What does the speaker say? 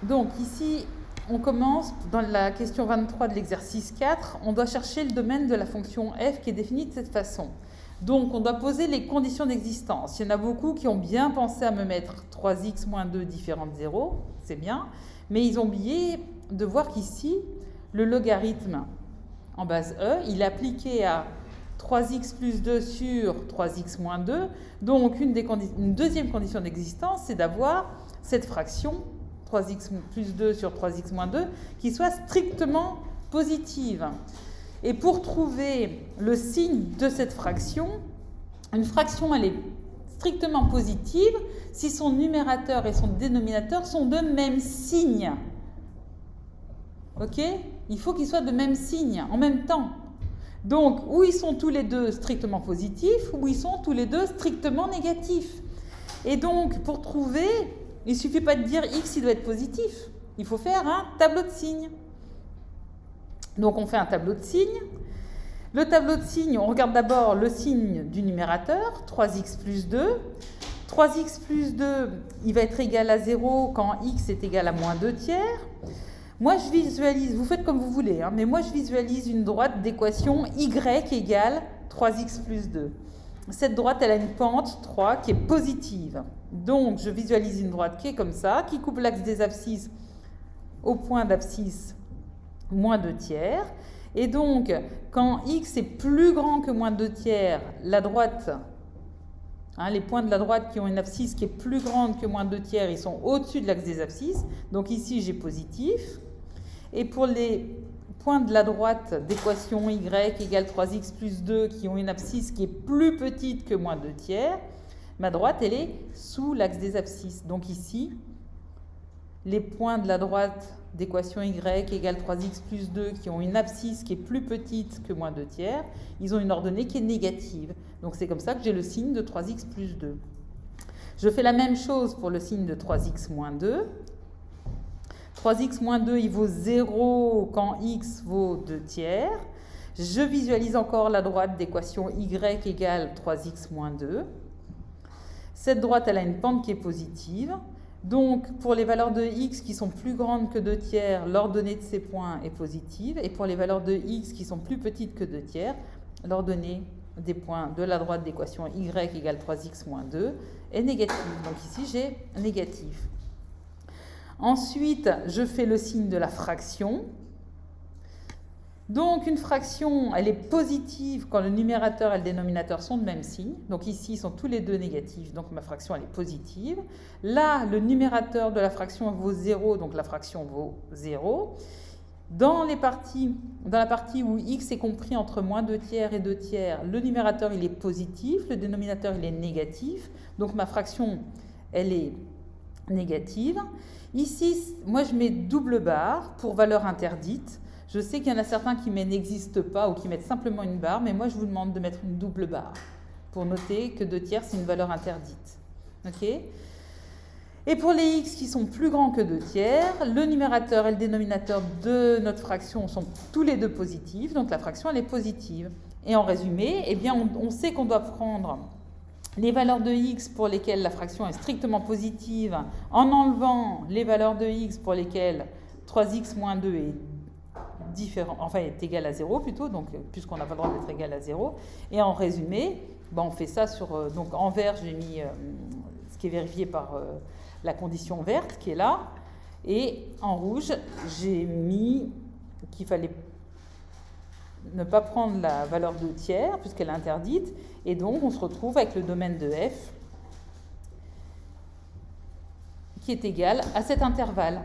Donc ici, on commence dans la question 23 de l'exercice 4. On doit chercher le domaine de la fonction f qui est définie de cette façon. Donc on doit poser les conditions d'existence. Il y en a beaucoup qui ont bien pensé à me mettre 3x moins 2 différent de 0, c'est bien, mais ils ont oublié de voir qu'ici, le logarithme en base e, il est appliqué à 3x plus 2 sur 3x moins 2. Donc une deuxième condition d'existence, c'est d'avoir cette fraction 3x plus 2 sur 3x moins 2 qui soit strictement positive. Et pour trouver le signe de cette fraction, une fraction elle est strictement positive si son numérateur et son dénominateur sont de même signe. Ok ? Il faut qu'ils soient de même signe en même temps. Donc, ou ils sont tous les deux strictement positifs, ou ils sont tous les deux strictement négatifs. Et donc, pour trouver, il ne suffit pas de dire x, il doit être positif. Il faut faire un tableau de signes. Donc, on fait un tableau de signes. Le tableau de signes, on regarde d'abord le signe du numérateur, 3x plus 2. 3x plus 2, il va être égal à 0 quand x est égal à moins 2 tiers. Moi, je visualise, vous faites comme vous voulez, hein, mais moi, je visualise une droite d'équation y égale 3x plus 2. Cette droite, elle a une pente 3 qui est positive. Donc, je visualise une droite qui est comme ça, qui coupe l'axe des abscisses au point d'abscisse moins 2 tiers. Et donc, quand x est plus grand que moins 2 tiers, la droite, les points de la droite qui ont une abscisse qui est plus grande que moins 2 tiers, ils sont au-dessus de l'axe des abscisses. Donc ici, j'ai positif. Et pour les points de la droite d'équation y égale 3x plus 2 qui ont une abscisse qui est plus petite que moins 2 tiers, ma droite, elle est sous l'axe des abscisses. Donc ici, les points de la droite d'équation y égale 3x plus 2 qui ont une abscisse qui est plus petite que moins 2 tiers, ils ont une ordonnée qui est négative. Donc c'est comme ça que j'ai le signe de 3x plus 2. Je fais la même chose pour le signe de 3x moins 2. 3x moins 2, il vaut 0 quand x vaut 2 tiers. Je visualise encore la droite d'équation y égale 3x moins 2. Cette droite, elle a une pente qui est positive. Donc, pour les valeurs de x qui sont plus grandes que 2 tiers, l'ordonnée de ces points est positive. Et pour les valeurs de x qui sont plus petites que 2 tiers, l'ordonnée des points de la droite d'équation y égale 3x moins 2 est négative. Donc ici, j'ai négatif. Ensuite, je fais le signe de la fraction. Donc, une fraction, elle est positive quand le numérateur et le dénominateur sont de même signe. Donc ici, ils sont tous les deux négatifs, donc ma fraction, elle est positive. Là, le numérateur de la fraction vaut 0, donc la fraction vaut 0. Dans la partie où x est compris entre moins 2 tiers et 2 tiers, le numérateur, il est positif, le dénominateur, il est négatif. Donc ma fraction, elle est négative. Ici, moi, je mets double barre pour valeur interdite. Je sais qu'il y en a certains qui n'existent pas ou qui mettent simplement une barre, mais moi, je vous demande de mettre une double barre pour noter que 2 tiers, c'est une valeur interdite. Ok ? Et pour les x qui sont plus grands que 2 tiers, le numérateur et le dénominateur de notre fraction sont tous les deux positifs, donc la fraction, elle est positive. Et en résumé, eh bien, on sait qu'on doit prendre les valeurs de x pour lesquelles la fraction est strictement positive en enlevant les valeurs de x pour lesquelles 3x moins 2 est différent, enfin est égal à 0 plutôt, donc puisqu'on n'a pas le droit d'être égal à 0. Et en résumé, on fait ça sur... donc en vert, j'ai mis ce qui est vérifié par la condition verte qui est là. Et en rouge, j'ai mis qu'il fallait ne pas prendre la valeur de tiers puisqu'elle est interdite. Et donc, on se retrouve avec le domaine de f qui est égal à cet intervalle.